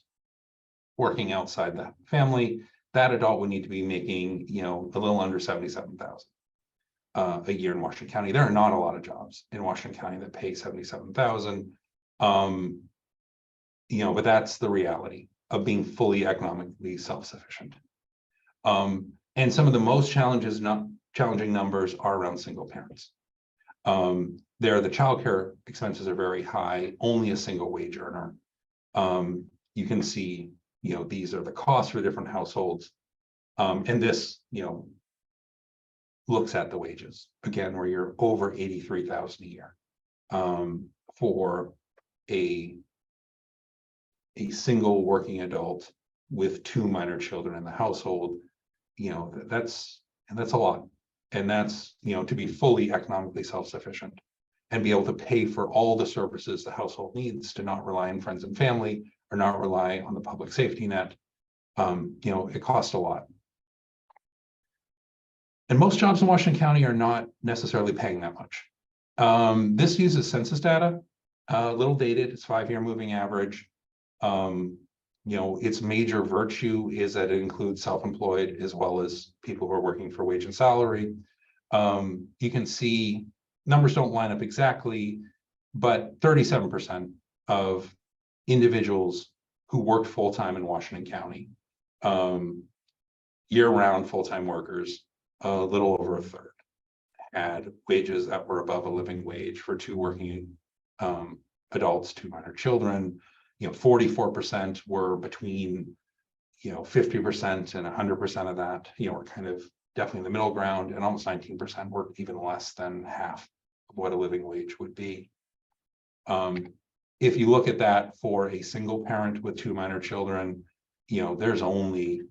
working outside the family. That adult would need to be making, a little under 77,000 a year in Washington County. There are not a lot of jobs in Washington County that pay 77,000. But that's the reality of being fully economically self-sufficient. And some of the most challenging numbers are around single parents. The childcare expenses are very high, only a single wage earner. You can see, these are the costs for different households. And this, looks at the wages again, where you're over 83,000 a year for a single working adult with 2 minor children in the household. That's a lot. And that's, to be fully economically self-sufficient and be able to pay for all the services the household needs, to not rely on friends and family or not rely on the public safety net. It costs a lot. And most jobs in Washington County are not necessarily paying that much. This uses census data, a little dated, it's 5-year moving average. Its major virtue is that it includes self-employed as well as people who are working for wage and salary. You can see numbers don't line up exactly, but 37% of individuals who worked full-time in Washington County, year-round full-time workers, a little over a third, had wages that were above a living wage for 2 working adults, 2 minor children. 44% were between 50% and 100% of that, were kind of definitely in the middle ground, and almost 19% were even less than half of what a living wage would be. If you look at that for a single parent with 2 minor children, there's only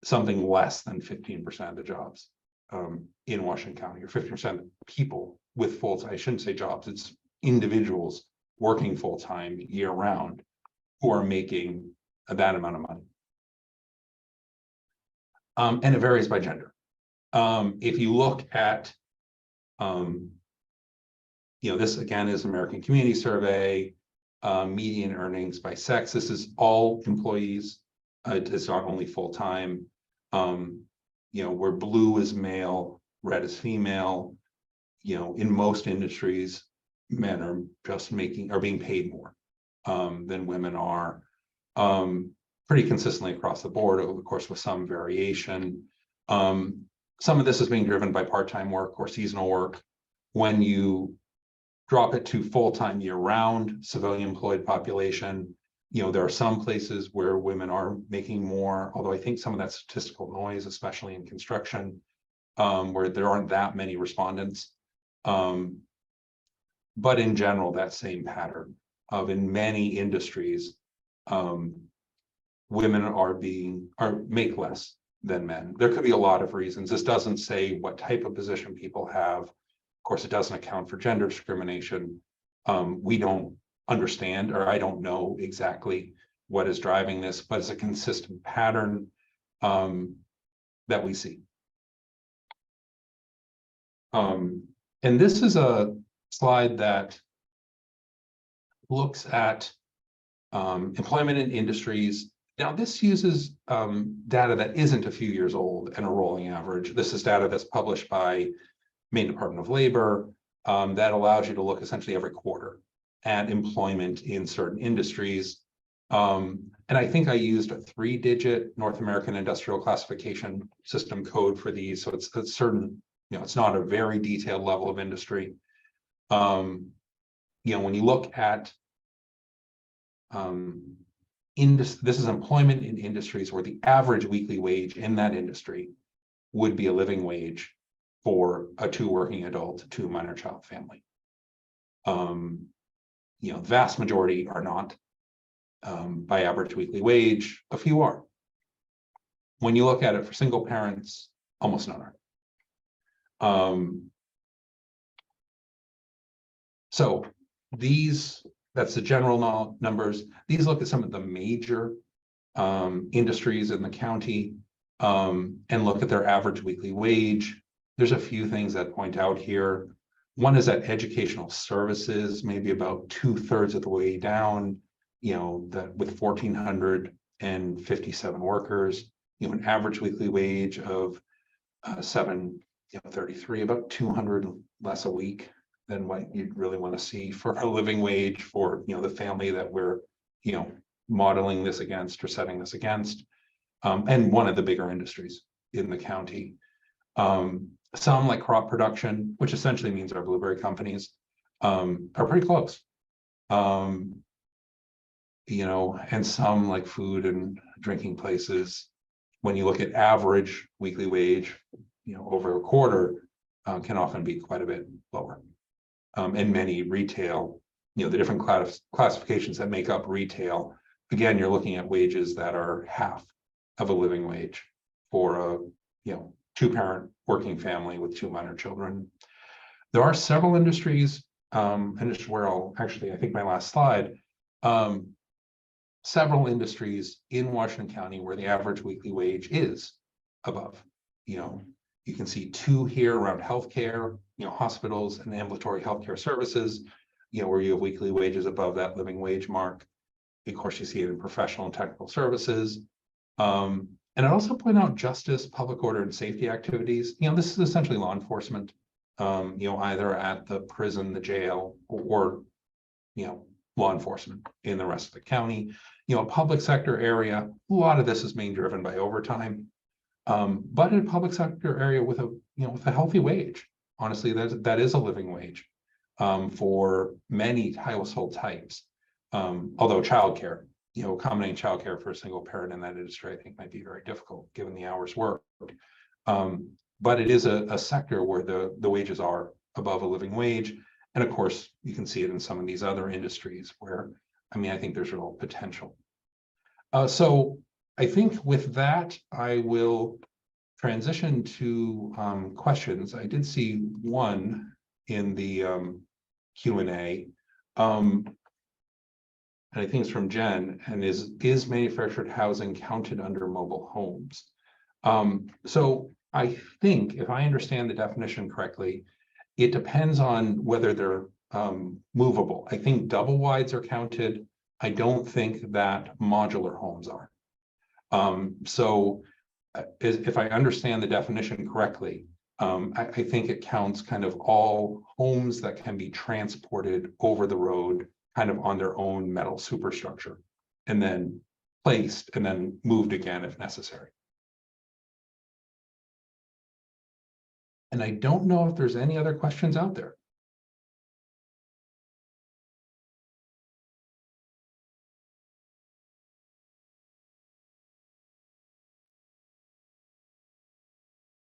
something less than 15% of the jobs in Washington County, or 50% of people with full-time, I shouldn't say jobs, it's individuals working full-time year-round who are making that amount of money. And it varies by gender. If you look at, this again is American Community Survey, median earnings by sex. This is all employees. It's not only full-time. Where blue is male, red is female, in most industries, men are being paid more than women are, pretty consistently across the board, of course, with some variation. Some of this is being driven by part-time work or seasonal work. When you drop it to full-time year-round civilian employed population, there are some places where women are making more, although I think some of that statistical noise, especially in construction, where there aren't that many respondents. But in general, that same pattern of in many industries, women make less than men. There could be a lot of reasons. This doesn't say what type of position people have. Of course, it doesn't account for gender discrimination. We don't understand, or I don't know exactly what is driving this, but it's a consistent pattern that we see. And this is a slide that looks at employment in industries. Now, this uses data that isn't a few years old and a rolling average. This is data that's published by Maine Department of Labor that allows you to look essentially every quarter at employment in certain industries. And I think I used a 3-digit North American Industrial Classification System code for these. So it's certain, it's not a very detailed level of industry. When you look at this is employment in industries where the average weekly wage in that industry would be a living wage for a 2 working adult, 2 minor child family. Vast majority are not by average weekly wage. A few are. When you look at it for single parents, almost none are. So that's the general numbers. These look at some of the major industries in the county and look at their average weekly wage. There's a few things that point out here. One is that educational services, maybe about 2/3 of the way down, that with 1,457 workers, an average weekly wage of $733, about 200 less a week than what you'd really want to see for a living wage for, the family that we're, modeling this against or setting this against. And one of the bigger industries in the county. Some like crop production, which essentially means our blueberry companies, are pretty close. And some like food and drinking places, when you look at average weekly wage, over a quarter, can often be quite a bit lower. And many retail, the different classifications that make up retail, again, you're looking at wages that are half of a living wage for a, 2-parent working family with 2 minor children. There are several industries, and this is where I think my last slide, several industries in Washington County where the average weekly wage is above. You can see 2 here around healthcare, hospitals and ambulatory healthcare services, where you have weekly wages above that living wage mark. Of course, you see it in professional and technical services. And I'd also point out justice, public order, and safety activities. This is essentially law enforcement, either at the prison, the jail, or law enforcement in the rest of the county. Public sector area, a lot of this is being driven by overtime. But in a public sector area with a healthy wage, honestly, that is a living wage for many household types. Although childcare, accommodating childcare for a single parent in that industry, I think might be very difficult given the hours worked. But it is a sector where the wages are above a living wage. And of course, you can see it in some of these other industries where, I think there's real potential. So I think with that, I will transition to questions. I did see one in the Q&A. And I think it's from Jen, and is manufactured housing counted under mobile homes? So I think, if I understand the definition correctly, it depends on whether they're movable. I think double wides are counted. I don't think that modular homes are. So if I understand the definition correctly, I think it counts kind of all homes that can be transported over the road kind of on their own metal superstructure and then placed and then moved again if necessary. And I don't know if there's any other questions out there.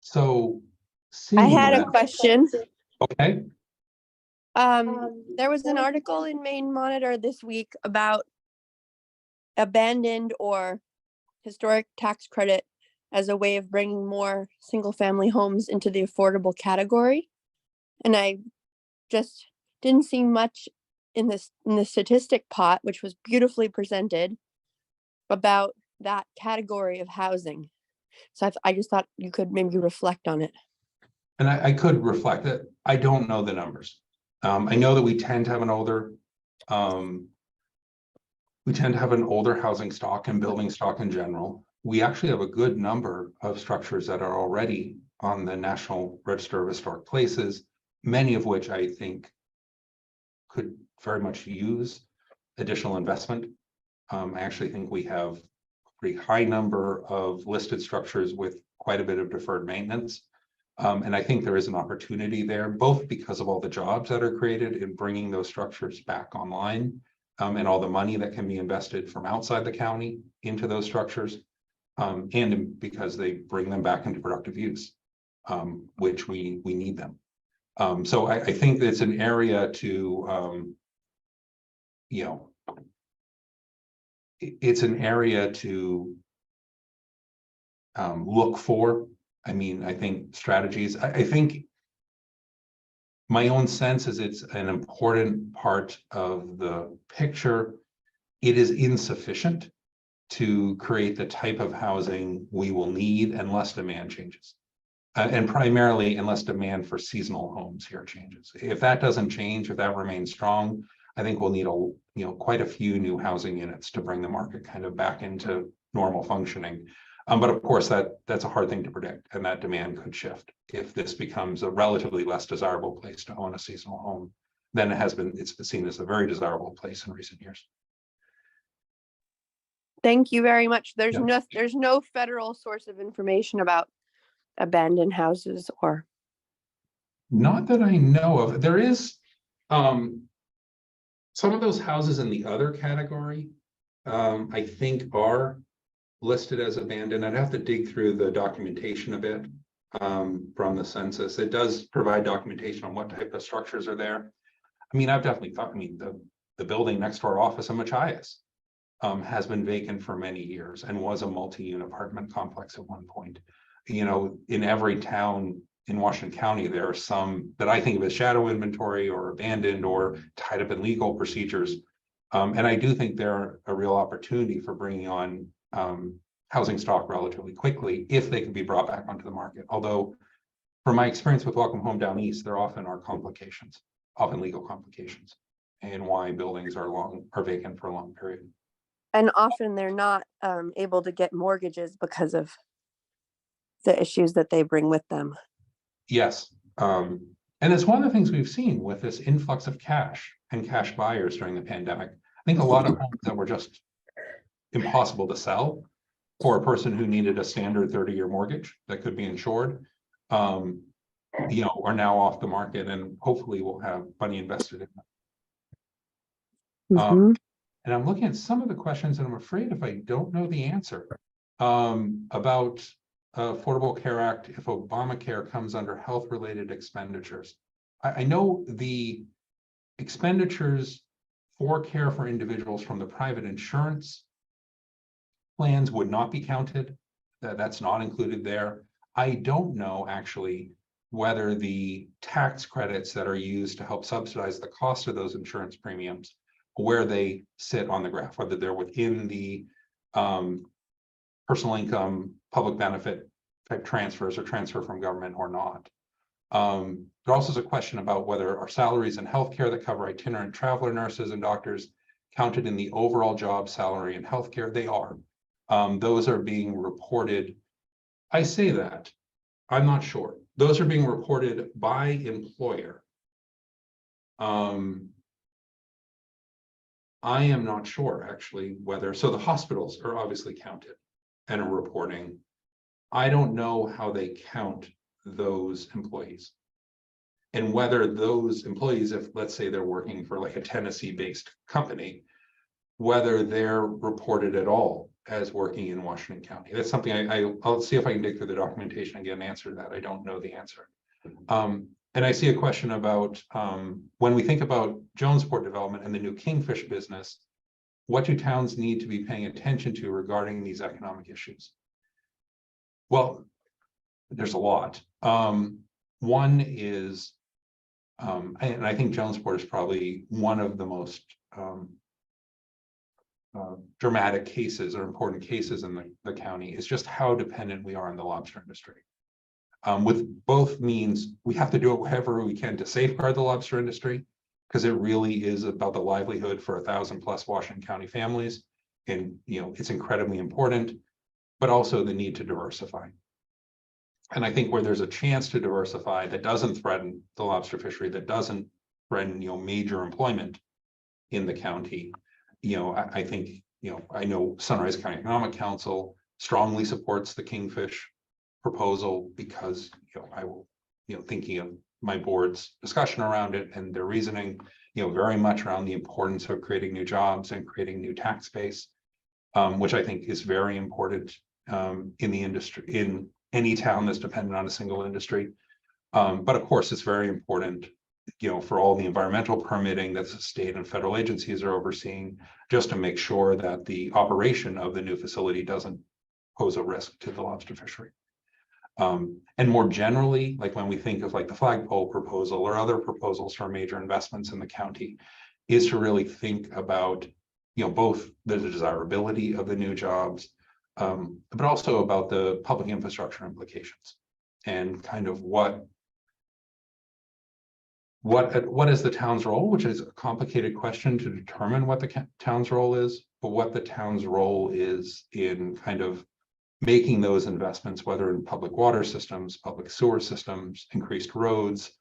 So I seeing had that, a question. okay. There was an article in Maine Monitor this week about abandoned or historic tax credit as a way of bringing more single-family homes into the affordable category. And I just didn't see much in the statistic pot, which was beautifully presented, about that category of housing. So I just thought you could maybe reflect on it. And I could reflect that. I don't know the numbers. I know that we tend to have an older housing stock and building stock in general. We actually have a good number of structures that are already on the National Register of Historic Places, many of which I think could very much use additional investment. I actually think we have a pretty high number of listed structures with quite a bit of deferred maintenance. And I think there is an opportunity there, both because of all the jobs that are created in bringing those structures back online, and all the money that can be invested from outside the county into those structures, and because they bring them back into productive use, which we need them. So I think it's an area to, it's an area to look for. I mean, I think strategies, I think my own sense is it's an important part of the picture. It is insufficient to create the type of housing we will need unless demand changes. And primarily unless demand for seasonal homes here changes. If that doesn't change, if that remains strong, I think we'll need quite a few new housing units to bring the market kind of back into normal functioning. But of course, that's a hard thing to predict, and that demand could shift if this becomes a relatively less desirable place to own a seasonal home than it has been. It's been seen as a very desirable place in recent years. Thank you very much. There's no federal source of information about abandoned houses or. Not that I know of. There is some of those houses in the other category, I think are listed as abandoned. I'd have to dig through the documentation a bit from the census. It does provide documentation on what type of structures are there. I mean, I've definitely thought, the building next to our office in Machias has been vacant for many years and was a multi-unit apartment complex at one point. In every town in Washington County, there are some that I think of as shadow inventory or abandoned or tied up in legal procedures. And I do think they're a real opportunity for bringing on housing stock relatively quickly if they can be brought back onto the market. Although, from my experience with Welcome Home Down East, there often are complications, often legal complications, and why buildings are vacant for a long period. And often they're not able to get mortgages because of the issues that they bring with them. Yes. And it's one of the things we've seen with this influx of cash and cash buyers during the pandemic. I think a lot of homes that were just impossible to sell for a person who needed a standard 30-year mortgage that could be insured, are now off the market, and hopefully we'll have money invested in them. And I'm looking at some of the questions, and I'm afraid if I don't know the answer about Affordable Care Act, if Obamacare comes under health-related expenditures. I know the expenditures for care for individuals from the private insurance plans would not be counted. That's not included there. I don't know actually whether the tax credits that are used to help subsidize the cost of those insurance premiums, where they sit on the graph, whether they're within the personal income, public benefit type transfers or transfer from government or not. There also is a question about whether our salaries in healthcare that cover itinerant traveler nurses and doctors counted in the overall job salary in healthcare. They are. Those are being reported. I say that, I'm not sure. Those are being reported by employer. I am not sure actually whether, so the hospitals are obviously counted and are reporting. I don't know how they count those employees. And whether those employees, if let's say they're working for like a Tennessee-based company, whether they're reported at all as working in Washington County. That's something I'll see if I can dig through the documentation and get an answer to that. I don't know the answer. And I see a question about when we think about Jonesport development and the new Kingfish business, what do towns need to be paying attention to regarding these economic issues? Well, there's a lot. One is, and I think Jonesport is probably one of the most dramatic cases or important cases in the county, is just how dependent we are on the lobster industry. With both means, we have to do it whatever we can to safeguard the lobster industry, because it really is about the livelihood for 1,000+ Washington County families. And, it's incredibly important, but also the need to diversify. And I think where there's a chance to diversify that doesn't threaten the lobster fishery, that doesn't threaten, major employment in the county, I think, I know Sunrise County Economic Council strongly supports the Kingfish proposal because, I will, thinking of my board's discussion around it and their reasoning, very much around the importance of creating new jobs and creating new tax base, which I think is very important in the industry, in any town that's dependent on a single industry. But of course, it's very important, for all the environmental permitting that the state and federal agencies are overseeing, just to make sure that the operation of the new facility doesn't pose a risk to the lobster fishery. And more generally, like when we think of like the flagpole proposal or other proposals for major investments in the county, is to really think about, both the desirability of the new jobs, but also about the public infrastructure implications and kind of what is the town's role, which is a complicated question to determine what the town's role is, but what the town's role is in kind of making those investments, whether in public water systems, public sewer systems, increased roads,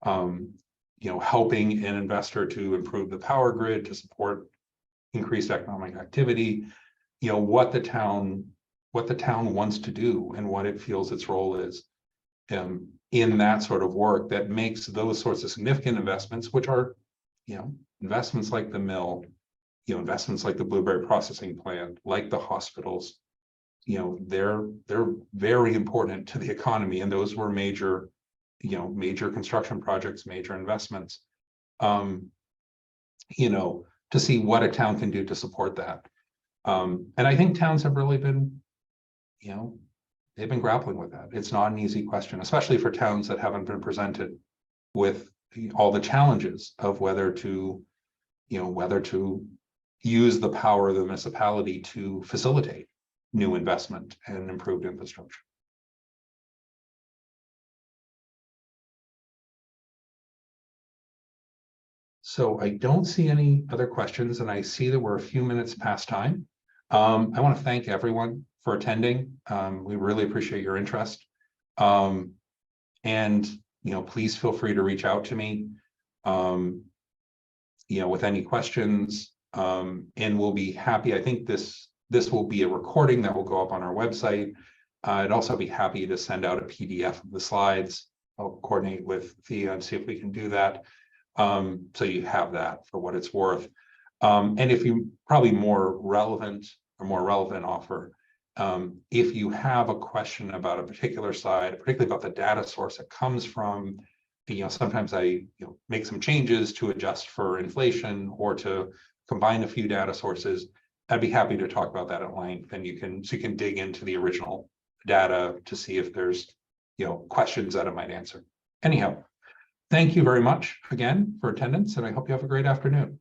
helping an investor to improve the power grid to support increased economic activity, what the town wants to do and what it feels its role is in that sort of work that makes those sorts of significant investments, which are, investments like the mill, investments like the blueberry processing plant, like the hospitals, they're very important to the economy, and those were major construction projects, major investments, to see what a town can do to support that. And I think towns have really been, they've been grappling with that. It's not an easy question, especially for towns that haven't been presented with all the challenges of whether to use the power of the municipality to facilitate new investment and improved infrastructure. So I don't see any other questions, and I see that we're a few minutes past time. I want to thank everyone for attending. We really appreciate your interest. And please feel free to reach out to me, with any questions. And we'll be happy. I think this will be a recording that will go up on our website. I'd also be happy to send out a PDF of the slides. I'll coordinate with Thea and see if we can do that. So you have that for what it's worth. And if you probably more relevant offer, if you have a question about a particular slide, particularly about the data source it comes from, sometimes I make some changes to adjust for inflation or to combine a few data sources. I'd be happy to talk about that at length, and you can dig into the original data to see if there's questions that it might answer. Anyhow, thank you very much again for attendance, and I hope you have a great afternoon.